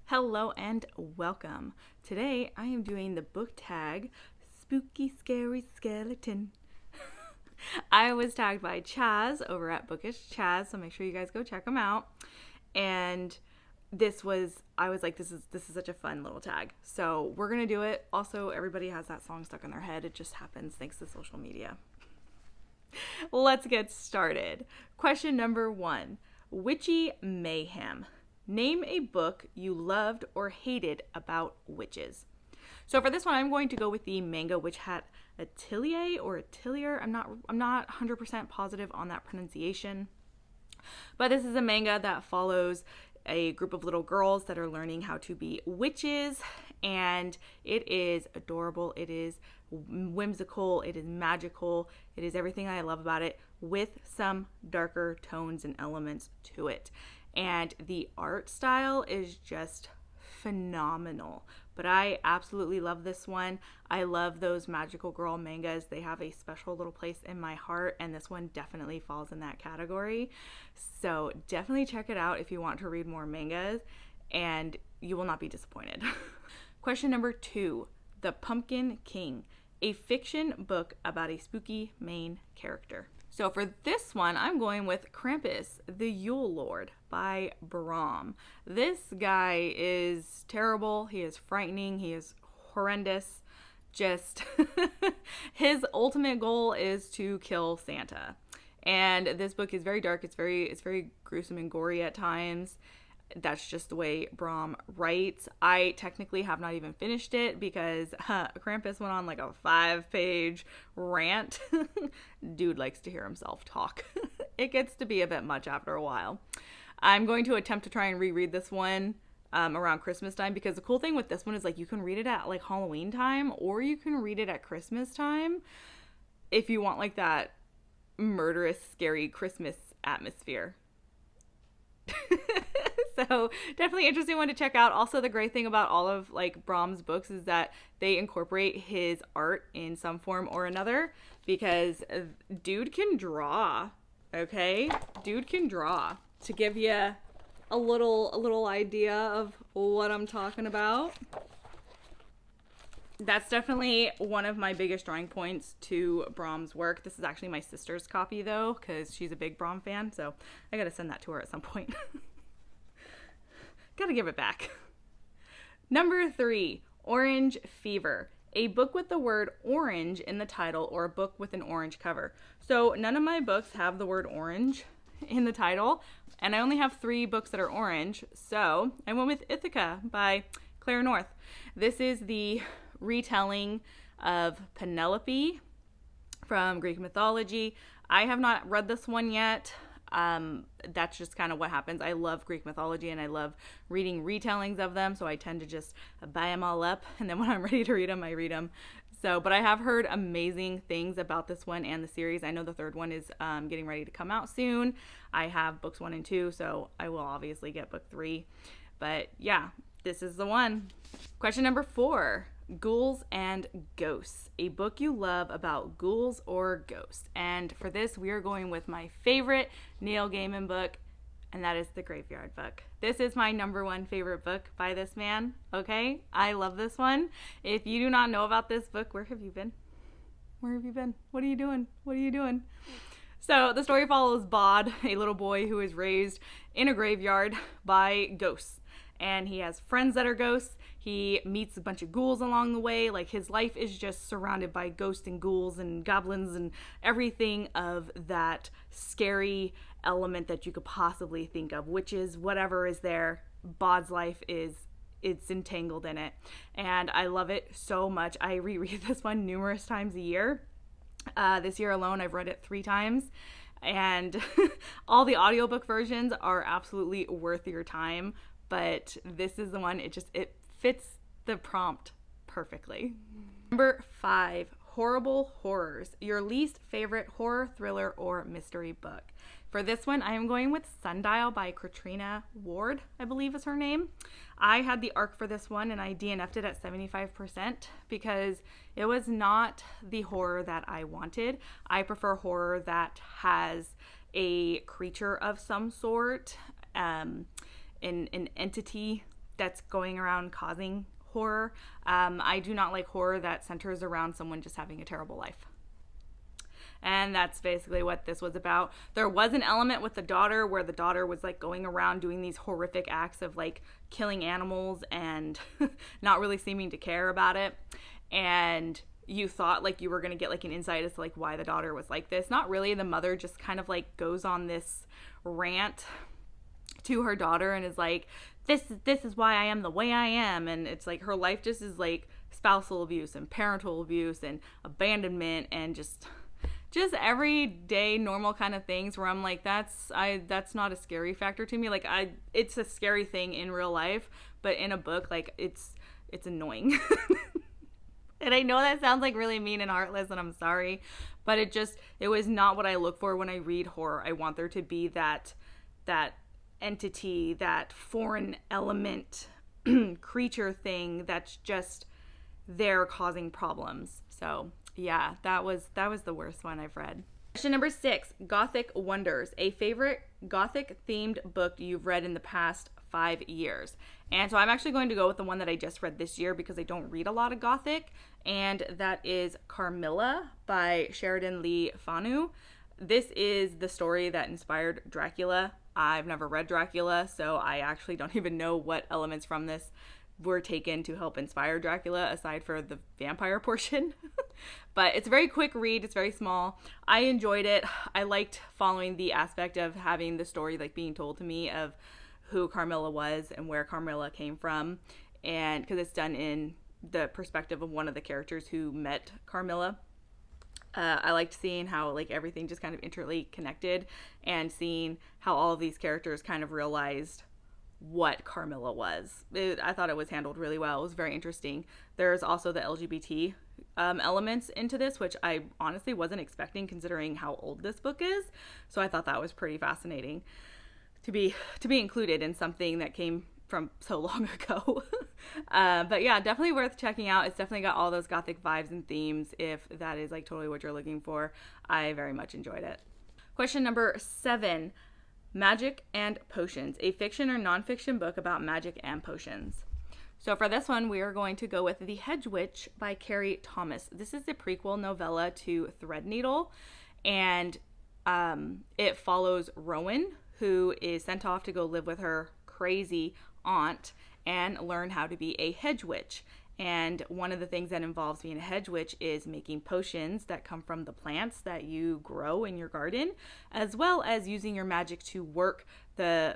Hello and welcome. Today I am doing the book tag, Spooky Scary Skeleton. I was tagged by Chaz over at Bookish Chaz, so make sure you guys go check him out. And I was like, this is such a fun little tag. So we're gonna do it. Also, everybody has that song stuck in their head. It just happens thanks to social media. Let's get started. Question number 1. Witchy Mayhem. Name a book you loved or hated about witches. So for this one, I'm going to go with the manga Witch Hat Atelier or Atelier. I'm not 100% positive on that pronunciation. But this is a manga that follows a group of little girls that are learning how to be witches, and it is adorable. It is whimsical. It is magical. It is everything I love about it, with some darker tones and elements to it. And the art style is just phenomenal. But I absolutely love this one. I love those magical girl mangas. They have a special little place in my heart, and this one definitely falls in that category. So definitely check it out if you want to read more mangas, and you will not be disappointed. Question number 2, The Pumpkin King, a fiction book about a spooky main character. So for this one, I'm going with Krampus, the Yule Lord by Brom. This guy is terrible. He is frightening. He is horrendous. Just his ultimate goal is to kill Santa. And this book is very dark. It's very gruesome and gory at times. That's just the way Brom writes. I technically have not even finished it because Krampus went on like a 5-page rant. Dude likes to hear himself talk. It gets to be a bit much after a while. I'm going to attempt to try and reread this one around Christmas time, because the cool thing with this one is like you can read it at like Halloween time, or you can read it at Christmas time if you want like that murderous, scary Christmas atmosphere. So definitely interesting one to check out. Also, the great thing about all of like Brom's books is that they incorporate his art in some form or another, because dude can draw. Okay, dude can draw. To give you a little idea of what I'm talking about. That's definitely one of my biggest drawing points to Brom's work. This is actually my sister's copy though, because she's a big Brom fan, so I gotta send that to her at some point. Gotta give it back. Number 3, Orange Fever, a book with the word orange in the title, or a book with an orange cover. So none of my books have the word orange in the title, and I only have 3 books that are orange, so I went with Ithaca by Claire North. This is the retelling of Penelope from Greek mythology. I have not read this one yet. That's just kind of what happens. I love Greek mythology and I love reading retellings of them, so I tend to just buy them all up, and then when I'm ready to read them, I read them. So, but I have heard amazing things about this one and the series. I know the 3rd one is getting ready to come out soon. I have books 1 and 2, so I will obviously get book 3. But yeah, this is the one. Question number 4, Ghouls and Ghosts, a book you love about ghouls or ghosts. And for this, we are going with my favorite Neil Gaiman book, and that is The Graveyard Book. This is my number 1 favorite book by this man, okay? I love this one. If you do not know about this book, where have you been? Where have you been? What are you doing? What are you doing? So the story follows Bod, a little boy who is raised in a graveyard by ghosts. And he has friends that are ghosts. He meets a bunch of ghouls along the way. Like, his life is just surrounded by ghosts and ghouls and goblins and everything of that scary element that you could possibly think of. Witches, whatever is there, Bod's life it's entangled in it. And I love it so much. I reread this one numerous times a year. This year alone, I've read it 3 times. And all the audiobook versions are absolutely worth your time. But this is the one, it fits the prompt perfectly. Number 5, Horrible Horrors, your least favorite horror, thriller, or mystery book. For this one, I am going with Sundial by Katrina Ward, I believe is her name. I had the ARC for this one and I DNF'd it at 75% because it was not the horror that I wanted. I prefer horror that has a creature of some sort, an entity that's going around causing horror. I do not like horror that centers around someone just having a terrible life. And that's basically what this was about. There was an element with the daughter where the daughter was like going around doing these horrific acts of like killing animals and not really seeming to care about it. And you thought like you were going to get like an insight as to like why the daughter was like this. Not really. The mother just kind of like goes on this rant to her daughter and is like, this is why I am the way I am. And it's like her life just is like spousal abuse and parental abuse and abandonment and just everyday normal kind of things where I'm like, that's not a scary factor to me. Like it's a scary thing in real life, but in a book, like it's annoying. And I know that sounds like really mean and heartless, and I'm sorry, but it was not what I look for when I read horror. I want there to be that entity, that foreign element creature thing that's just there causing problems. So yeah, that was the worst one I've read. Question number 6, Gothic Wonders, a favorite Gothic-themed book you've read in the past 5 years. And so I'm actually going to go with the one that I just read this year because I don't read a lot of Gothic, and that is Carmilla by Sheridan Lee Fanu. This is the story that inspired Dracula. I've never read Dracula, so I actually don't even know what elements from this were taken to help inspire Dracula aside for the vampire portion. But it's a very quick read. It's very small. I enjoyed it. I liked following the aspect of having the story like being told to me of who Carmilla was and where Carmilla came from, and because it's done in the perspective of one of the characters who met Carmilla. I liked seeing how like everything just kind of interconnected and seeing how all of these characters kind of realized what Carmilla was. I thought it was handled really well. It was very interesting. There's also the LGBT elements into this, which I honestly wasn't expecting considering how old this book is. So I thought that was pretty fascinating to be included in something that came from so long ago. But yeah, definitely worth checking out. It's definitely got all those Gothic vibes and themes if that is like totally what you're looking for. I very much enjoyed it. Question number 7, Magic and Potions, a fiction or nonfiction book about magic and potions. So for this one, we are going to go with The Hedge Witch by Carrie Thomas. This is the prequel novella to Threadneedle, and it follows Rowan, who is sent off to go live with her crazy aunt and learn how to be a hedge witch. And one of the things that involves being a hedge witch is making potions that come from the plants that you grow in your garden, as well as using your magic to work the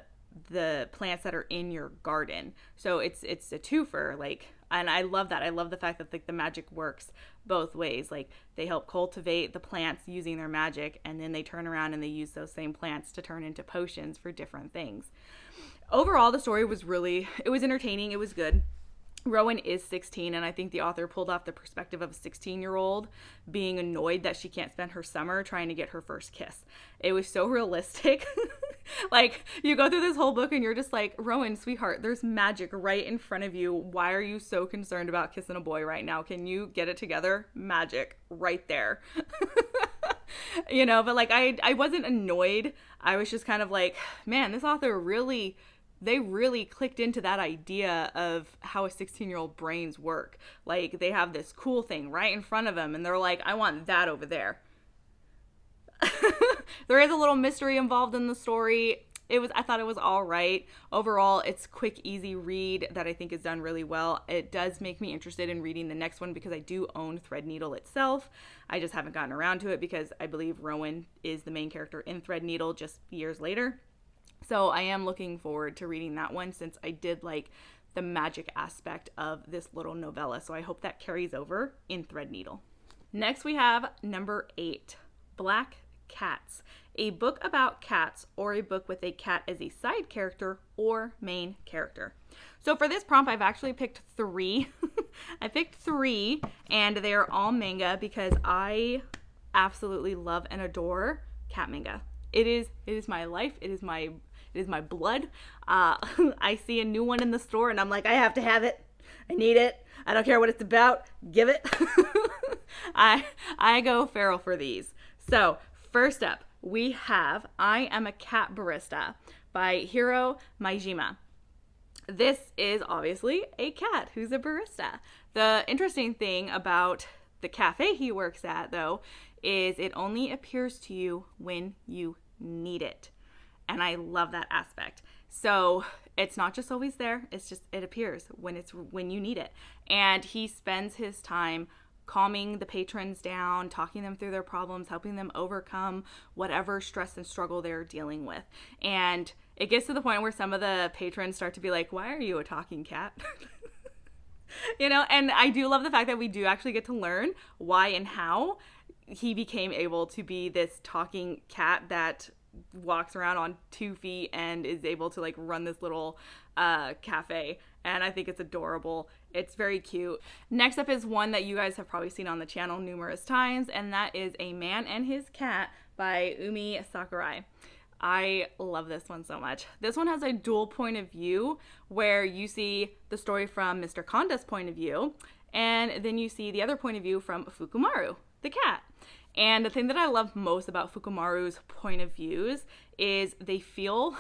plants that are in your garden. So it's a twofer, like, and I love that. I love the fact that like the magic works both ways. Like they help cultivate the plants using their magic, and then they turn around and they use those same plants to turn into potions for different things. Overall, the story was entertaining. It was good. Rowan is 16, and I think the author pulled off the perspective of a 16-year-old being annoyed that she can't spend her summer trying to get her first kiss. It was so realistic. Like, you go through this whole book and you're just like, Rowan, sweetheart, there's magic right in front of you. Why are you so concerned about kissing a boy right now? Can you get it together? Magic right there. You know, but like, I wasn't annoyed. I was just kind of like, man, this author really clicked into that idea of how a 16-year-old brains work. Like, they have this cool thing right in front of them, and they're like, I want that over there. There is a little mystery involved in the story. I thought it was all right. Overall, it's a quick, easy read that I think is done really well. It does make me interested in reading the next one because I do own Threadneedle itself. I just haven't gotten around to it because I believe Rowan is the main character in Threadneedle just years later. So I am looking forward to reading that one since I did like the magic aspect of this little novella. So I hope that carries over in Threadneedle. Next we have number 8, Black Cats, a book about cats or a book with a cat as a side character or main character. So for this prompt, I've actually picked 3. I picked 3 and they are all manga because I absolutely love and adore cat manga. It is my life. It is my blood. I see a new one in the store and I'm like, I have to have it. I need it. I don't care what it's about. Give it. I go feral for these. So first up, we have I Am a Cat Barista by Hiro Maijima. This is obviously a cat who's a barista. The interesting thing about the cafe he works at, though, is it only appears to you when you need it. And I love that aspect. So it's not just always there, it's just it appears when you need it. And he spends his time calming the patrons down, talking them through their problems, helping them overcome whatever stress and struggle they're dealing with. And it gets to the point where some of the patrons start to be like, why are you a talking cat? You know, and I do love the fact that we do actually get to learn why and how he became able to be this talking cat that walks around on 2 feet and is able to like run this little cafe. And I think it's adorable. It's very cute. Next up is one that you guys have probably seen on the channel numerous times, and that is A Man and His Cat by Umi Sakurai. I love this one so much. This one has a dual point of view where you see the story from Mr. Konda's point of view, and then you see the other point of view from Fukumaru, the cat. And the thing that I love most about Fukumaru's point of views is I feel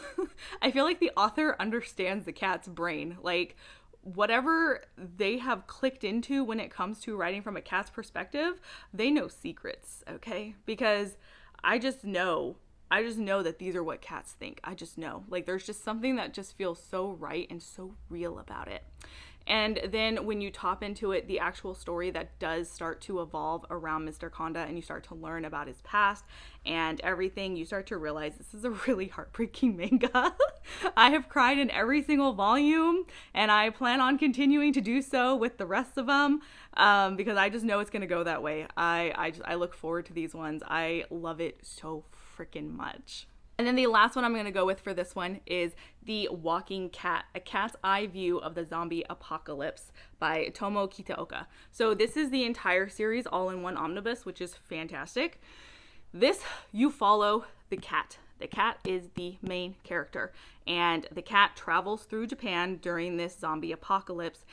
like the author understands the cat's brain. Like, whatever they have clicked into when it comes to writing from a cat's perspective, they know secrets, okay? Because I just know that these are what cats think. I just know. Like, there's just something that just feels so right and so real about it. And then when you top into it, the actual story that does start to evolve around Mr. Konda, and you start to learn about his past and everything, you start to realize this is a really heartbreaking manga. I have cried in every single volume, and I plan on continuing to do so with the rest of them, because I just know it's going to go that way. I look forward to these ones. I love it so freaking much. And then the last one I'm going to go with for this one is The Walking Cat, A Cat's Eye View of the Zombie Apocalypse by Tomo Kitaoka. So this is the entire series all in one omnibus, which is fantastic. This, you follow the cat. The cat is the main character, and the cat travels through Japan during this zombie apocalypse,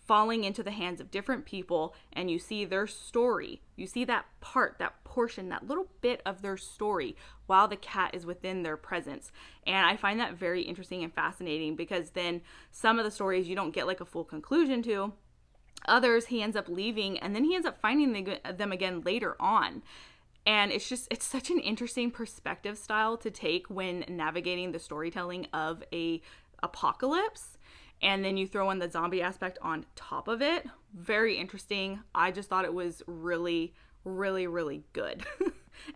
falling into the hands of different people, and you see their story. You see that part, that portion, that little bit of their story while the cat is within their presence. And I find that very interesting and fascinating, because then some of the stories you don't get like a full conclusion to. Others he ends up leaving, and then he ends up finding them again later on. And it's such an interesting perspective style to take when navigating the storytelling of a apocalypse. And then you throw in the zombie aspect on top of it. Very interesting. I just thought it was really, really, really good.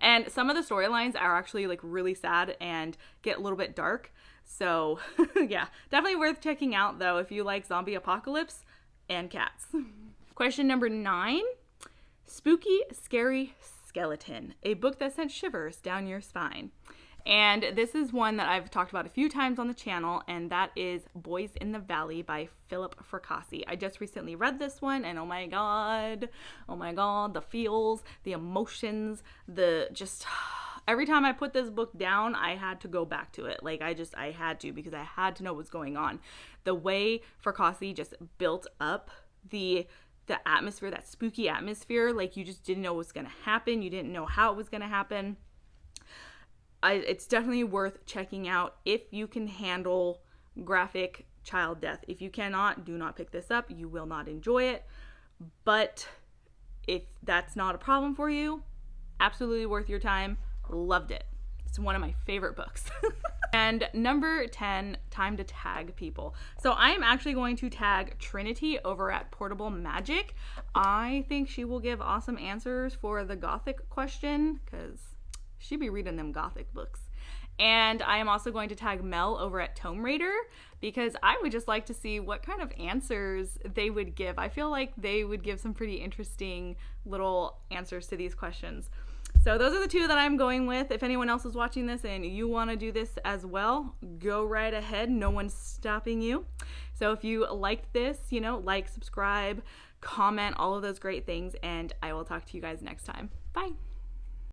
And some of the storylines are actually like really sad and get a little bit dark. So yeah, definitely worth checking out though if you like zombie apocalypse and cats. Question number 9. Spooky, Scary Skeleton, a book that sent shivers down your spine. And this is one that I've talked about a few times on the channel, and that is Boys in the Valley by Philip Fracassi. I just recently read this one, and oh my god, the feels, the emotions, every time I put this book down, I had to go back to it. Like, I had to, because I had to know what's going on. The way Fracassi just built up the atmosphere, that spooky atmosphere, like you just didn't know what was going to happen. You didn't know how it was going to happen. It's definitely worth checking out if you can handle graphic child death. If you cannot, do not pick this up. You will not enjoy it. But if that's not a problem for you, absolutely worth your time. Loved it. It's one of my favorite books. And number 10, time to tag people. So I am actually going to tag Trinity over at Portable Magic. I think she will give awesome answers for the Gothic question, because she be reading them Gothic books. And I am also going to tag Mel over at Tome Raider, because I would just like to see what kind of answers they would give. I feel like they would give some pretty interesting little answers to these questions. So those are the 2 that I'm going with. If anyone else is watching this and you want to do this as well, go right ahead. No one's stopping you. So if you liked this, like, subscribe, comment, all of those great things, and I will talk to you guys next time. Bye.